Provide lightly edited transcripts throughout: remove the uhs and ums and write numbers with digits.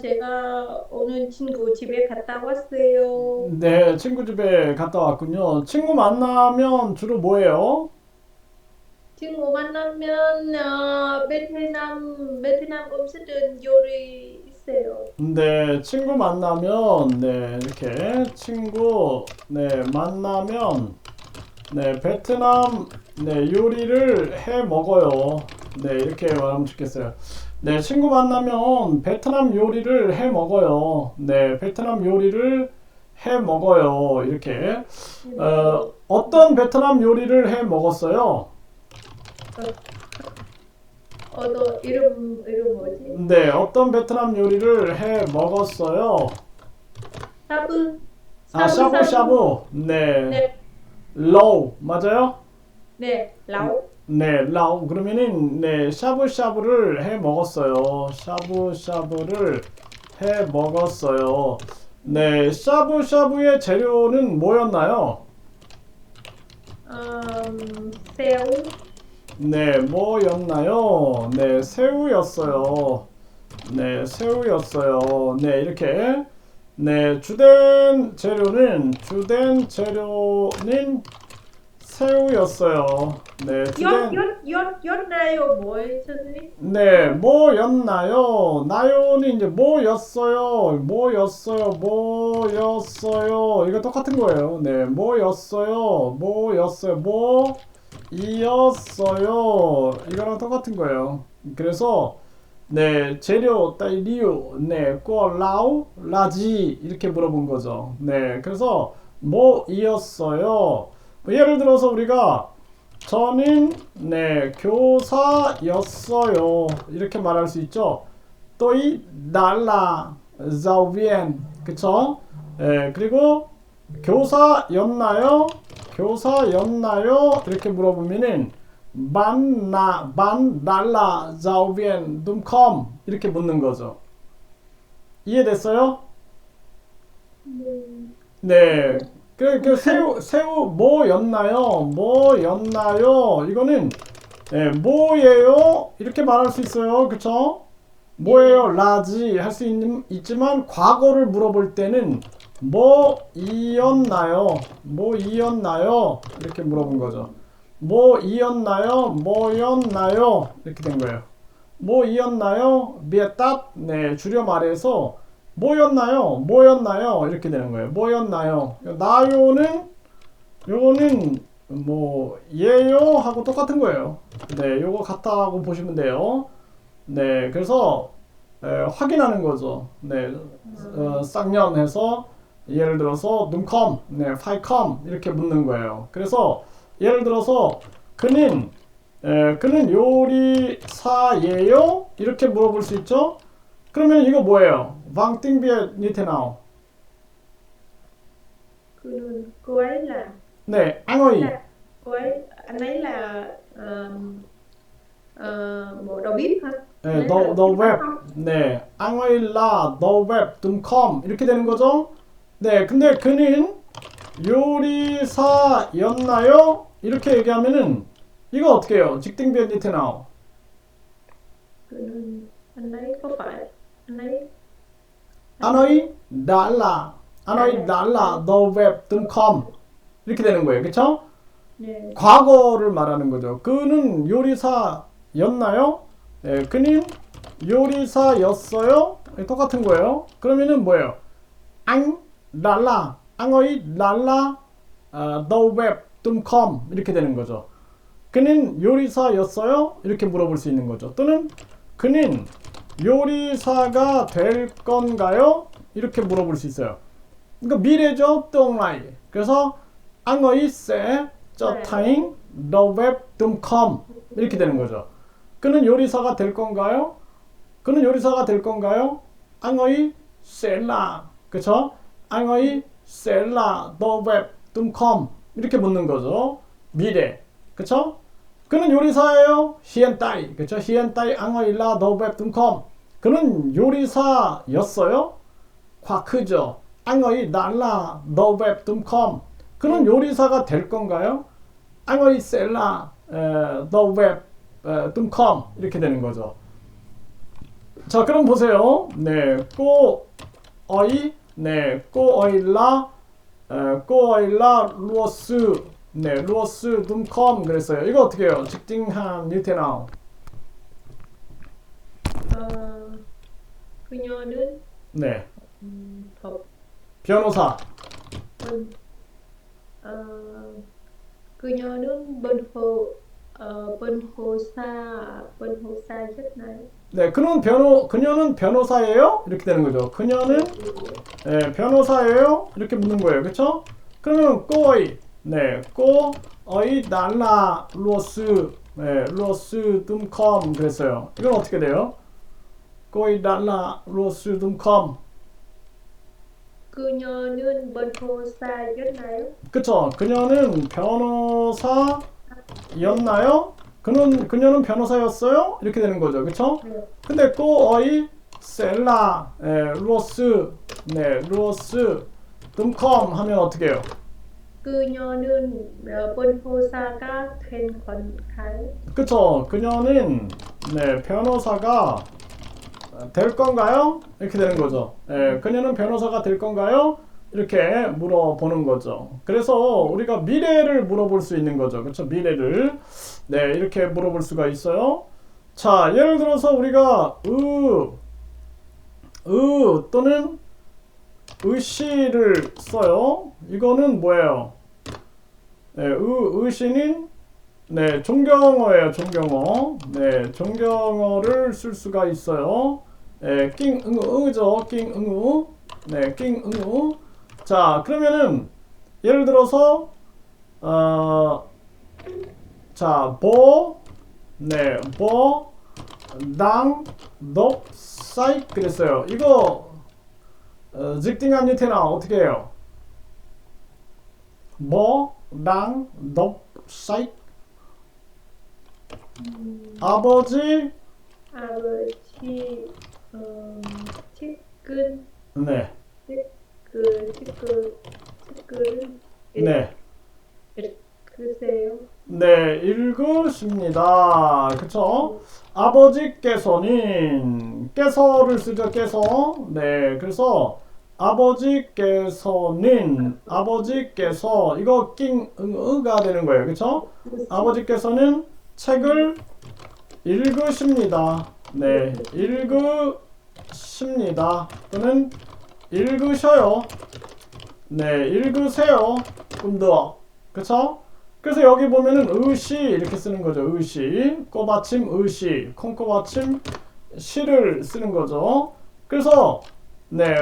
제가 오늘 친구 집에 갔다 왔어요. 네, 친구 집에 갔다 왔군요. 친구 만나면 주로 뭐 해요? 친구 만나면 베트남 음식은 요리 있어요. 네, 친구 만나면, 네, 이렇게, 만나면, 네, 베트남, 네, 요리를 해 먹어요. 네, 이렇게 말하면 좋겠어요. 네, 친구 만나면 베트남 요리를 해 먹어요. 네, 베트남 요리를 해 먹어요. 이렇게. 네. 어떤 베트남 요리를 해 먹었어요? 어, 너 이름 뭐지? 네, 어떤 베트남 요리를 해 먹었어요? 사브 아, 사브 사브. 샤브샤브. 네, 네, 로우 맞아요? 네, 라오. 네, 라우 그러면은 네, 샤브샤브를 해 먹었어요. 샤브샤브를 해 먹었어요. 네, 샤브샤브의 재료는 뭐였나요? 새우. 네, 뭐였나요? 네, 새우였어요. 네, 새우였어요. 네, 이렇게. 네, 주된 재료는 새우였어요. 네, 엿나요 뭐예요, 선생님? 네, 뭐였나요? 나요는 이제 뭐였어요. 이거 똑같은 거예요. 네, 뭐였어요. 이거랑 똑같은 거예요. 그래서 네, 재료 따이 리우, 네, 꼬라우, 라지 이렇게 물어본 거죠. 네, 그래서 뭐이었어요? 뭐 예를 들어서 우리가 저는 네, 교사였어요. 이렇게 말할 수 있죠. 또이 날라 자우비엔 그쵸? 예, 그리고 교사였나요? 이렇게 물어보면은 반 날라 자우비엔 둠컴 이렇게 묻는 거죠. 이해됐어요? 네. 네. 새우 뭐였나요? 이거는 네, 뭐예요? 이렇게 말할 수 있어요. 그쵸? 뭐예요? 네. 라지 할 수 있지만 과거를 물어볼 때는 뭐이었나요? 이렇게 물어본 거죠. 뭐였나요? 이렇게 된 거예요. 뭐이었나요? 비에tat 네, 줄여 말해서 뭐였나요? 이렇게 되는 거예요. 뭐였나요? 나요는 요거는 뭐 예요 하고 똑같은 거예요. 네, 요거 같다고 보시면 돼요. 네, 그래서 확인하는 거죠. 네, 쌍년해서 예를 들어서 눈컴, 네, 파이컴 이렇게 묻는 거예요. 그래서 예를 들어서 그는 그는 요리사예요? 이렇게 물어볼 수 있죠. 그러면 이거 뭐예요? 방띵비에 니테나오. Cô ấy 네, 앙어이. là cô ấy anh ấy là bộ đầu bếp hả? Anh 네, ấy là 더 bếp nấu 웹. không? 네, 앙어일라 더 웹 둠컴 이렇게 되는 거죠. 네, 근데 그는 요리사였나요? 이렇게 얘기하면은 이거 어떻게 해요? 직등변 니테나오. Anh ấy có phải anh ấy 아너이 달라. đã 아너이 달라 더 웹 둠컴 이렇게 되는 거예요. 그쵸? 네, 과거를 말하는 거죠. 그는 요리사였나요? 네, 그는 요리사였어요? 똑같은 거예요. 그러면은 뭐예요? 앙, 랄라, 앙어이, 랄라, 더 웹, 둠컴 이렇게 되는 거죠. 그는 요리사였어요? 이렇게 물어볼 수 있는 거죠. 또는 그는 요리사가 될 건가요? 이렇게 물어볼 수 있어요. 그러니까 미래죠, tương lai. 그래서 앙어이 세, 저 네. 타잉, 더 웹, 둠컴 이렇게 되는 거죠. 그는 요리사가 될 건가요? 앙어이 셀라, 그쵸? 앙어이 셀라, 더 웹, 둠컴 이렇게 묻는 거죠. 미래, 그쵸? 그는 요리사예요. 히엔따이, 그쵸? 히엔따이 앙어일라 더 웹, 둠컴. 그는 요리사였어요. 과크죠. 앙어이 날라 더 웹, 둠컴. 그는 요리사가 될 건가요? 앙어이 셀라 더 웹, 둠컴 이렇게 되는 거죠. 자, 그럼 보세요. 네, 꼬어이, 네, 꼬어일라 루어스, 네, 루어스 둠컴 그랬어요. 이거 어떻게 해요? 직딩한 유태나오. 그녀는 네, 법, 변호사. 번, 그녀는 번호사였나요? 네, 그녀는 변호사예요? 이렇게 되는 거죠. 그녀는 네, 변호사예요? 이렇게 묻는 거예요. 그쵸? 그러면 꼬어이, 네, 꼬어이 날라 루어스, 네, 루어스 둠컴 그랬어요. 이건 어떻게 돼요? 꼬이 날라 루어스 둠컴. 그녀는 번호사였나요? 그쵸? 그녀는 변호사였나요? 그녀는 변호사였어요? 이렇게 되는 거죠. 그쵸? 네. 근데 꼬어이 셀라 루어스 네 루어스 둠컴 하면 어떻게 해요? 그녀는 번호사가 된 건가요? 그쵸? 그녀는 네 변호사가 될 건가요? 이렇게 되는 거죠. 그녀는 변호사가 될 건가요? 이렇게 물어보는 거죠. 그래서 우리가 미래를 물어볼 수 있는 거죠. 그렇죠? 미래를 네 이렇게 물어볼 수가 있어요. 자, 예를 들어서 우리가 또는 의시를 써요. 이거는 뭐예요? 네, 의시는 네, 존경어예요. 존경어. 네, 존경어를 쓸 수가 있어요. 네, 낑응으죠. 낑응으. 네, 낑응으. 자, 그러면은 예를 들어서 자, 네, 당, 사이 그랬어요. 이거 직딩한 유태나 어떻게 해요? 당, 사이 아버지 측근, 네, 측근은 네, 글쎄요. 네, 읽으십니다. 그쵸? 아버지께서는 깨서를 쓰죠. 깨서. 네, 그래서 아버지께서 이거 낑응으가 되는 거예요. 그쵸? 아버지께서는 책을 읽으십니다. 네, 읽으십니다. 또는 읽으셔요. 네, 읽으세요. 꿈더. 그쵸? 그래서 여기 보면은 의시 이렇게 쓰는 거죠. 의시. 꼬받침 의시. 콩꼬받침 시를 쓰는 거죠. 그래서 네,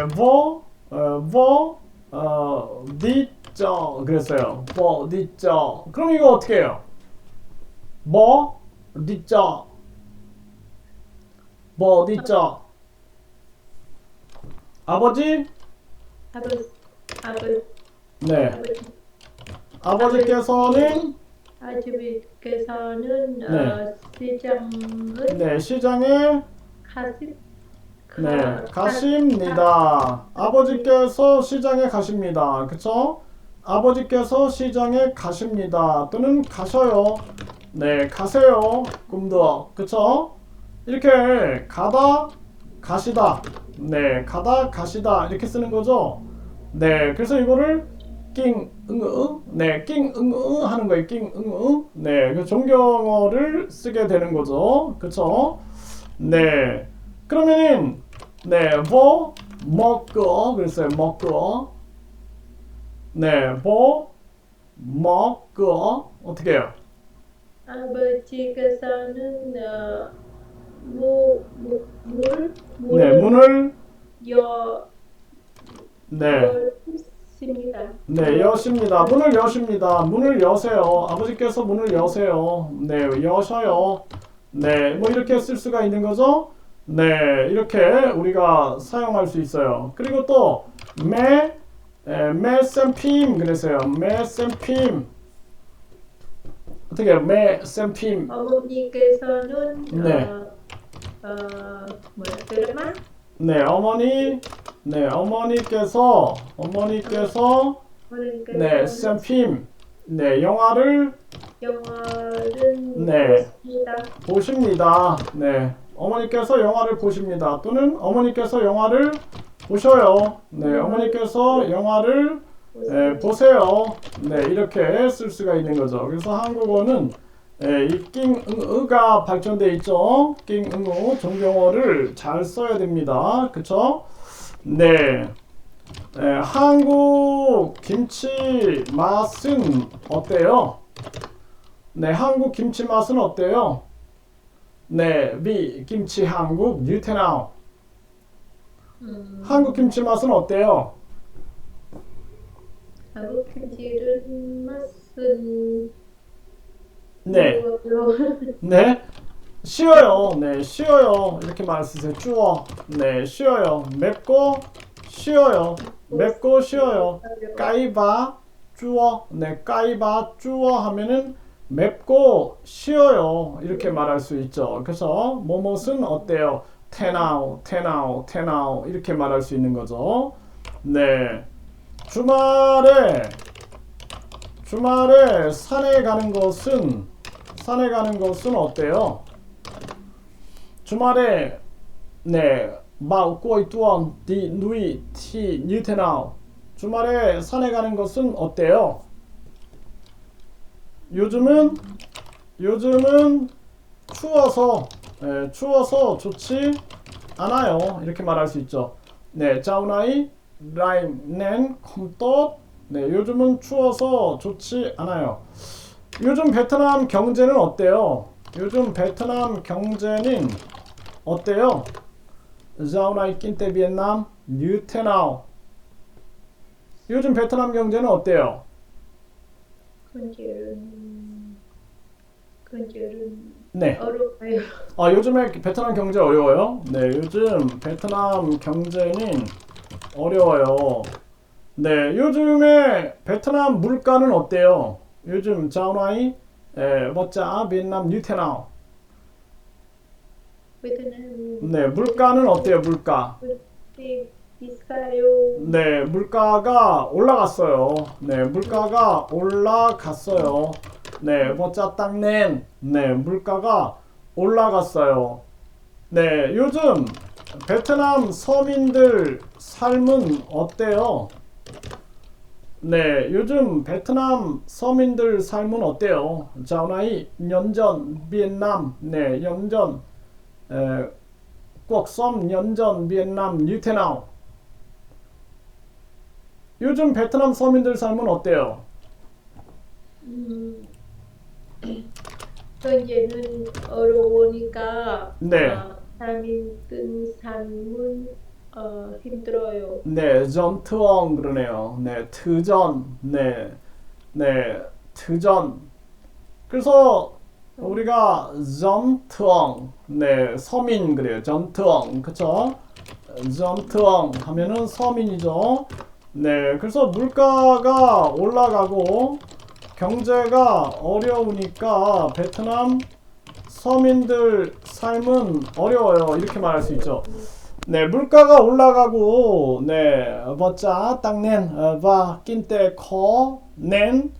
니쩌 그랬어요. 니쩌. 그럼 이거 어떻게 해요? 니쩌. 니쩌. 아버지? 아버지, 네. 아버지께서는 아버지께서는 네. 시장을 네, 시장에 네, 가십니다. 아버지께서 시장에 가십니다. 그쵸? 아버지께서 시장에 가십니다. 또는 가셔요. 네, 가세요. 꿈도. 그쵸? 이렇게 가다, 가시다. 네, 가다, 가시다. 이렇게 쓰는 거죠. 네, 그래서 이거를 낑응으 네, 낑응으 하는 거예요. 낑응으 네, 그 존경어를 쓰게 되는 거죠. 그쵸? 네, 그러면은 네, 먹어 그랬어요. 먹어 네, 먹어 어떻게 해요? 아버지께서는 네, 문을 네, 여십니다. 네, 여십니다. 문을 여십니다. 문을 여세요. 아버지께서 문을 여세요. 네, 여셔요. 네, 뭐 이렇게 쓸 수가 있는 거죠. 네, 이렇게 우리가 사용할 수 있어요. 그리고 또 매쌤핌 그랬어요. 매쌤핌 어떻게 해요? 매쌤핌 어머니께서는 네. 드라마 네, 어머니께서 네, 쌤핌 네, 영화를 영화를 네. 보십니다. 보십니다. 네, 어머니께서 영화를 보십니다. 또는 어머니께서 영화를 보셔요. 네, 어머니께서 영화를 보세요. 네, 이렇게 쓸 수가 있는 거죠. 그래서 한국어는 이 낑응으가 발전돼 있죠. 낑응으 존경어를 잘 써야 됩니다. 그쵸? 네. 한국 김치 맛은 어때요? 네, 한국 김치 맛은 어때요? 네, 비 김치 한국 뉴테나우. 한국 김치 맛은 어때요? 한국 김치는 맛은 네, 뭐요? 네, 쉬어요. 네, 쉬어요. 이렇게 말 쓰세요. 쭈어. 네, 쉬어요. 맵고 쉬어요. 맵고 쉬어요. 까이바 쭈어. 네, 까이바 쭈어 하면은 맵고 쉬어요. 이렇게 말할 수 있죠. 그래서 뭐뭇은 어때요? 테나우, 테나우, 테나우 이렇게 말할 수 있는 거죠. 네, 주말에 산에 가는 것은 어때요? 주말에 네, bao cuối tuần đi nuôi thì như thế nào? 주말에 산에 가는 것은 어때요? 요즘은 추워서 좋지 않아요. 이렇게 말할 수 있죠. 네, dạo này lạnh nên không tốt. 네, 요즘은 추워서 좋지 않아요. 요즘 베트남 경제는 어때요? 요즘 베트남 경제는 어때요? Dạo này kinh tế Việt Nam như thế nào? 요즘 베트남 경제는 어때요? 건절은 네. 어려워요. 요즘에 베트남 경제 어려워요? 네, 요즘 베트남 경제는 어려워요. 네, 요즘에 베트남 물가는 어때요? 요즘 자오나이 버짜 베트남 뉴테나우. 베트남 네, 물가는 어때요? 물가. 비싸요. 네, 물가가 올라갔어요. 네, 물가가 올라갔어요. 네, 버짜 땅낸. 네, 물가가 올라갔어요. 네, 요즘 베트남 서민들 삶은 어때요? 네, 요즘 베트남 서민들 삶은 어때요? 자오나이 연전 베트남 네, 연전 cuộc sống 연전 베트남 뉴테나우. 요즘 베트남 서민들 삶은 어때요? 현재는 어려우니까 네. 삶은 힘들어요. 네, 전투엉 그러네요. 네, 트전. 네, 네, 트전. 그래서 우리가 전투엉, 네, 서민 그래요. 전투엉, 그쵸? 전투엉 하면은 서민이죠. 네, 그래서 물가가 올라가고 경제가 어려우니까 베트남 서민들 삶은 어려워요. 이렇게 말할 수 있죠. 네, 물가가 올라가고, 네, 버짜 tăng lên và kinh tế khó nên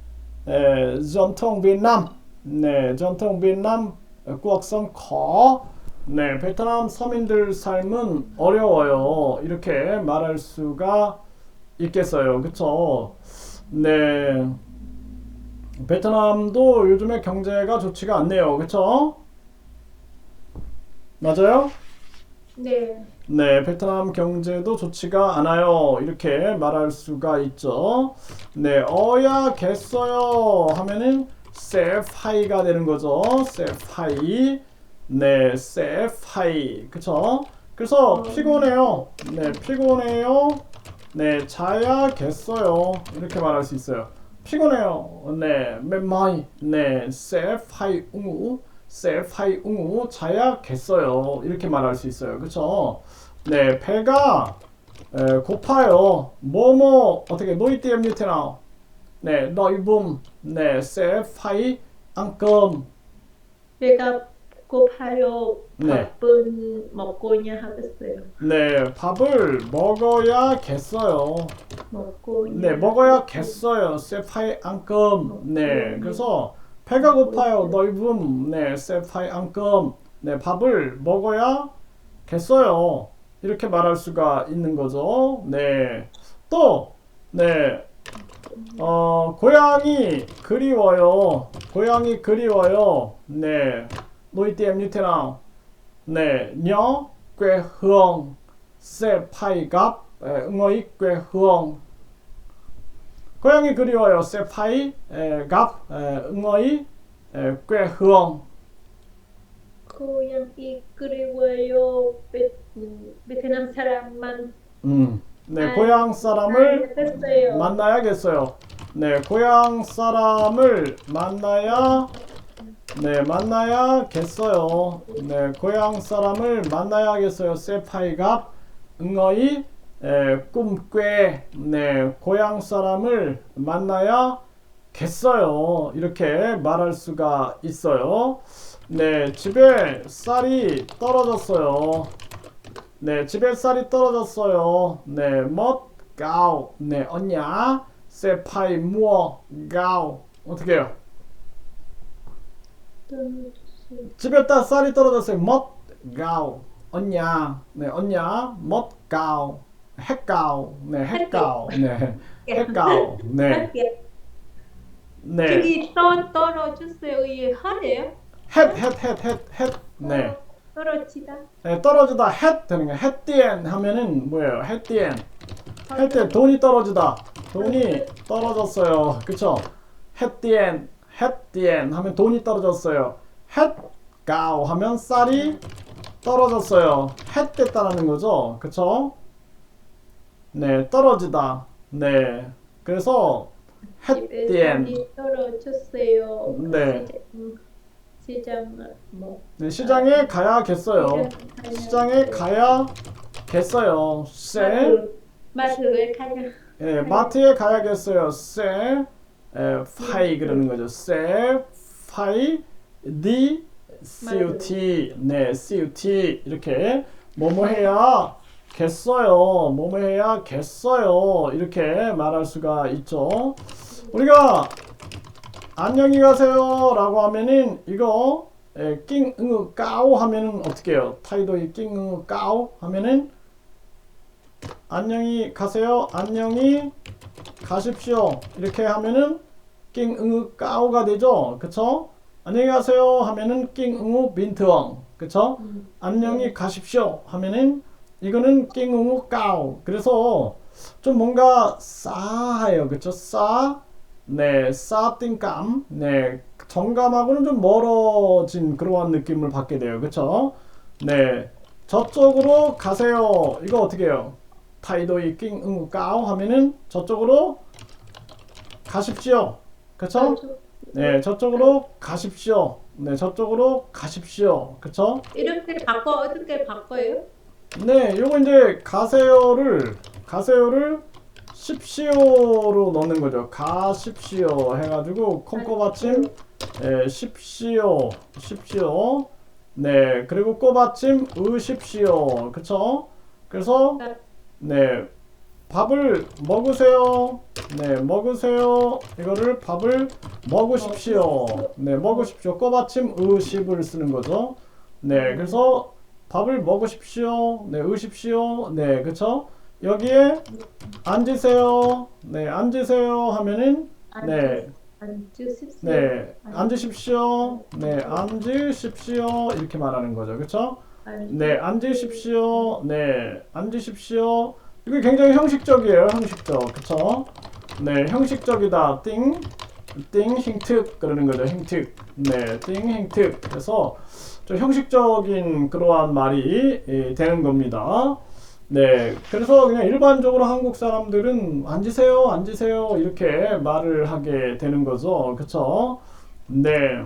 전통 Việt Nam, 네, 전통 Việt Nam cuộc sống khó. 네, 베트남 서민들 삶은 어려워요. 이렇게 말할 수가 있겠어요. 그쵸? 네, 베트남도 요즘에 경제가 좋지가 않네요. 그쵸? 맞아요? 네. 네, 베트남 경제도 좋지가 않아요. 이렇게 말할 수가 있죠. 네, 어야겠어요 하면은 세파이가 되는 거죠. 세파이. 네, 세파이. 그쵸? 그래서 피곤해요. 네, 피곤해요. 네, 자야겠어요. 이렇게 말할 수 있어요. 피곤해요. 네, 멤마이. 네, 세파이 웅우. 세파이 웅우 자야겠어요. 이렇게 말할 수 있어요. 그쵸? 네, 배가 고파요. 뭐뭐 어떻게 노이띠엠 뉴테나우. 네, 너이붐. 네, 세파이 앙금. 배가 고파요. 네. 밥은 먹고냐 하겠어요. 네, 밥을 먹어야겠어요. 먹고냐. 네, 먹어야겠어요. 세파이 앙금. 네, 그래서 배가 고파요. 너이붐. 네, 세파이 앙금. 네, 밥을 먹어야겠어요. 이렇게 말할 수가 있는 거죠. 네. 또, 네. 고향이 그리워요. 고향이 그리워요. 네. Nuôi tiệm như thế nào? 네. nhớ quê hương sẽ phải gặp người quê hương. 고향이 그리워요. sẽ phải gặp người quê hương. 고향이 그리워요. 베트남 사람만 네, 고향 사람을 됐어요. 만나야겠어요. 네, 고향 사람을 만나야겠어요. 네, 고향 사람을 만나야겠어요. 세파이갑 응어이 꿈꽤 네, 고향 사람을 만나야겠어요. 이렇게 말할 수가 있어요. 네, 집에 쌀이 떨어졌어요. 네, 집에 쌀이 떨어졌어요. 네, mất gạo. 네, ở nhà sẽ phải mua gạo. 어떻게 해요? 집에 쌀이 떨어졌어요. mất gạo. ở nhà. 네, ở nhà mất gạo. hết gạo. 네, hết gạo. 네, hết gạo. 네. 네. 저기 떨어졌어요. 이게 하래요? hết. 네. 떨어지다. 네, 떨어지다 hết 되는 거예요. hết tiền 하면은 뭐예요? hết tiền. hết tiền 돈이 떨어지다. 돈이 떨어졌어요. 그쵸? hết tiền 하면 돈이 떨어졌어요. hết gạo 하면 쌀이 떨어졌어요. hết 됐다라는 거죠. 그쵸? 네, 떨어지다. 네. 그래서 hết tiền. 돈이 떨어졌어요. 네. 시장 뭐 네, 시장에 가야겠어요. 시장에 가야겠어요. 세 마트에 가냐? 예, 마트에 가야겠어요. 세 파이 그러는 거죠. 세 파이 디 CUT 네, CUT 이렇게 뭐뭐 해야겠어요. 뭐뭐 해야겠어요. 이렇게 말할 수가 있죠. 우리가 안녕히 가세요 라고 하면은 이거 낑 응으 까오 하면은 어떻게 해요? 타이도이 낑 응으 까오 하면은 안녕히 가세요, 안녕히 가십시오 이렇게 하면은 낑 응으 까오가 되죠. 그쵸? 안녕히 가세요 하면은 낑 응으 빈트엉. 그쵸? 안녕히 가십시오 하면은 이거는 낑 응으 까오. 그래서 좀 뭔가 싸해요. 그쵸? 네, 싸띵감. 네, 정감하고는 좀 멀어진 그러한 느낌을 받게 돼요. 그쵸? 네, 저쪽으로 가세요. 이거 어떻게 해요? 타이도이 낑 응우 까오 하면은 저쪽으로 가십시오. 그쵸? 네, 저쪽으로 가십시오. 네, 저쪽으로 가십시오. 그쵸? 이렇게 어떻게 바꿔요? 네, 요거 이제 가세요를 십시오로 넣는 거죠. 가십시오 해가지고 콩꼬받침 십시오. 네, 그리고 꼬받침 으십시오. 그쵸? 그래서 네, 밥을 먹으세요. 네, 먹으세요. 이거를 밥을 먹으십시오. 네, 먹으십시오. 꼬받침 으십을 쓰는 거죠. 네, 그래서 밥을 먹으십시오. 네, 으십시오. 네, 그쵸? 여기에 앉으세요. 네, 앉으세요 하면은 네, 앉으십시오. 네, 앉으십시오 이렇게 말하는 거죠. 그쵸? 네, 앉으십시오. 네, 앉으십시오. 이거 굉장히 형식적이에요. 형식적. 그쵸? 네, 형식적이다. 띵 힌특 그러는 거죠. 힌특. 네, 띵 힌특. 그래서 좀 형식적인 그러한 말이 되는 겁니다. 네, 그래서 그냥 일반적으로 한국 사람들은 앉으세요 이렇게 말을 하게 되는 거죠. 그쵸? 네,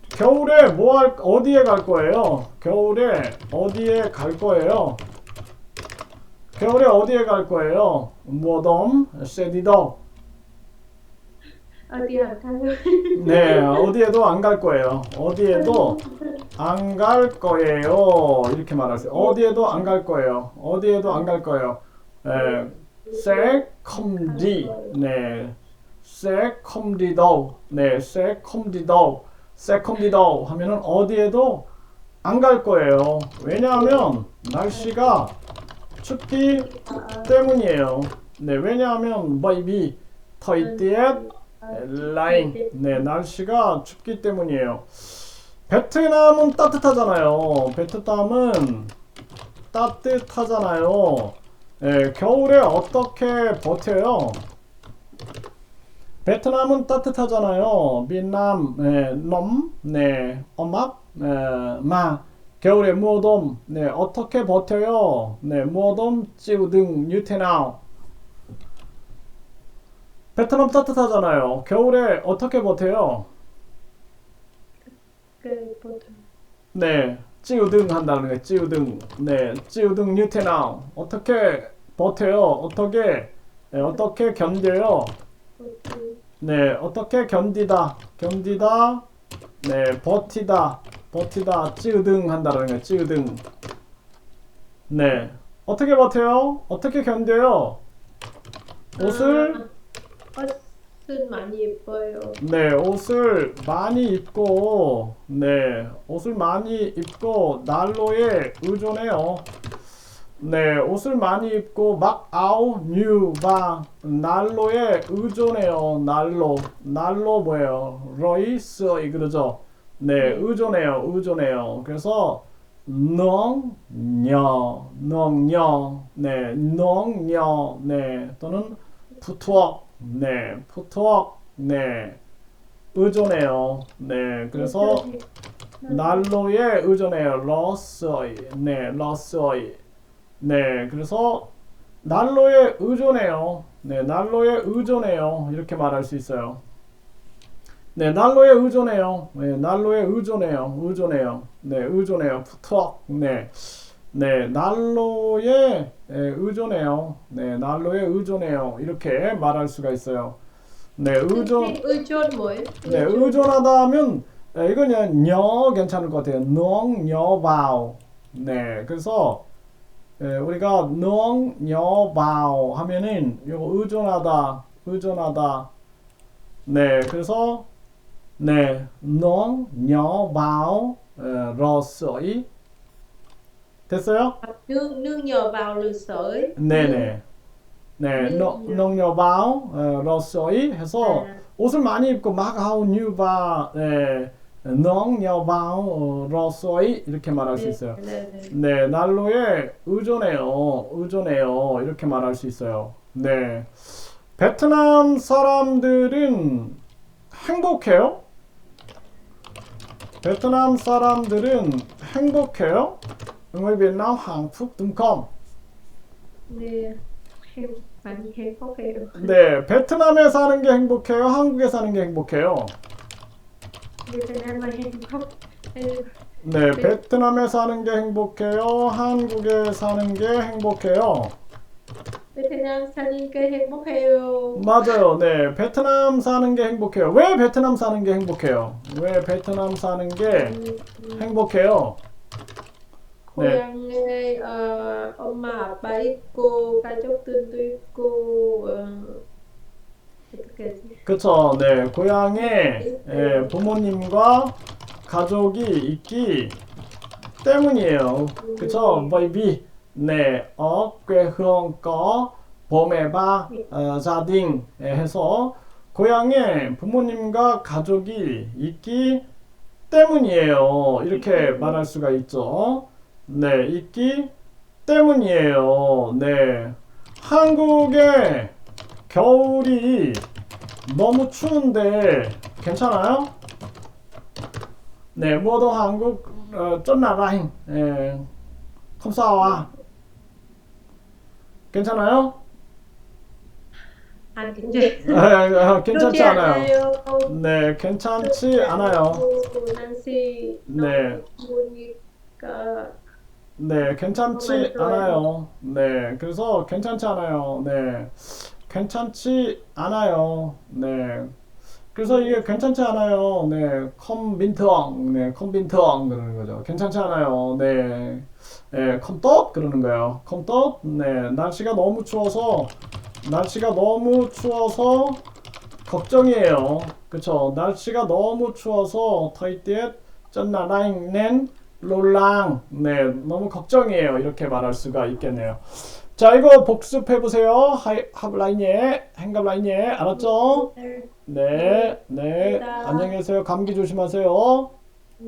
겨울에 어디에 갈 거예요? 겨울에 어디에 갈 거예요? Mùa đông sẽ đi đâu? 어디 안 가요? 네, 어디에도 안 갈 거예요. 어디에도 안 갈 거예요. 이렇게 말하세요. 어디에도 안 갈 거예요. sẽ không đi. 네, sẽ không đi đâu. 네, sẽ không đi đâu. 세컨디도 하면은 어디에도 안 갈 거예요. 왜냐하면 날씨가 춥기 때문이에요. 네, 왜냐하면 바이비 터이띠엣 라인. 네, 날씨가 춥기 때문이에요. 베트남은 따뜻하잖아요. 베트남은 따뜻하잖아요. 네, 겨울에 어떻게 버텨요? 베트남은 따뜻하잖아요. 베트남, 네, 엄마, 겨울에 무어돔, 네, 어떻게 버텨요? 네, 무어돔, 찌우등, 뉴테나우. 베트남 따뜻하잖아요. 겨울에 어떻게 버텨요? 그 보통 네, 찌우등 한다는 거예요. 찌우등. 네, 찌우등 뉴테나우. 어떻게 버텨요? 어떻게 견뎌요? 보통 네, 어떻게 견디다. 네, 버티다. 찌우등 한다는 거예요. 찌우등. 네, 어떻게 버텨요? 어떻게 견뎌요? 옷을 옷은 많이 예뻐요. 네, 옷을 많이 입고, 네, 옷을 많이 입고 난로에 의존해요. 네, 옷을 많이 입고 막 아우 뉴바 난로에 의존해요. 난로 뭐예요? 러이스이 그러죠. 네, 의존해요. 그래서 농녀, 네, 또는 푸트웍, 네, 의존해요. 네, 그래서 난로에 의존해요. 러스어이, 네, 그래서 난로에 의존해요. 네, 난로에 의존해요. 이렇게 말할 수 있어요. 네, 난로에 의존해요. 네, 난로에 의존해요. 네, 의존해요. 푸트웍, 네, 난로에 의존해요. 네, 난로에 의존해요. 이렇게 말할 수가 있어요. 네, 의존 뭐예요? 네, 의존하다 하면 이거는 여 괜찮을 것 같아요. 농여바오. 네, 그래서 우리가 농여바오 하면은 요거 의존하다. 네, 그래서 네, 농여바오 러스어이 됐어요? Nương nhờ vào lửa sưởi. 네네. 네, 농여바오 러스어이 해서 옷을 많이 입고 막 하우 뉴바 농여바오 러스어이 이렇게 말할 수 있어요. 네, 난로에 의존해요. 이렇게 말할 수 있어요. 네, 베트남 사람들은 행복해요? 베트남 사람들은 행복해요? người Việt Nam hạnh phúc đúng không? 네, 많이 행복해요. 네, 베트남에 사는 게 행복해요? 한국에 사는 게 행복해요? 베트남만 행복. 네, 베트남에 사는 게 행복해요? 한국에 사는 게 행복해요? 베트남 사는 게 행복해요. 맞아요. 네, 베트남 사는 게 행복해요. 왜 베트남 사는 게 행복해요? 왜 베트남 사는 게 행복해요? 네. 고향에 엄마 아빠 있고 가족들도 있고 어떻게 하지? 그쵸. 네, 고향에 부모님과 가족이 있기 때문이에요. 그쵸? Bởi vì 네, ở quê hương có bố mẹ ba gia đình 해서 고향에 부모님과 가족이 있기 때문이에요. 이렇게 말할 수가 있죠. 네, 있기 때문이에요. 네, 한국의 겨울이 너무 추운데 괜찮아요? 네, 모두 한국 rất là lạnh. không sao à? 괜찮아요? 안 괜찮아요. 괜찮지 않아요. 네, 괜찮지 않아요. 날씨 네. 더우니까 네, 괜찮지 않아요. 네, 그래서 괜찮지 않아요. 네, 괜찮지 않아요. 네, 그래서 이게 괜찮지 않아요. 네, 컴빈트엉, 그러는 거죠. 괜찮지 않아요. 네, 컴떡 그러는 거예요. 컴떡. 네, 날씨가 너무 추워서 걱정이에요. 그쵸? 날씨가 너무 추워서 thời tiết rất là lạnh nên lo lắng. 네, 너무 걱정이에요. 이렇게 말할 수가 있겠네요. 자, 이거 복습해 보세요. 합 라인예, 행갑 라인예, 알았죠? 네. 네, 네. 감사합니다. 안녕히 계세요. 감기 조심하세요.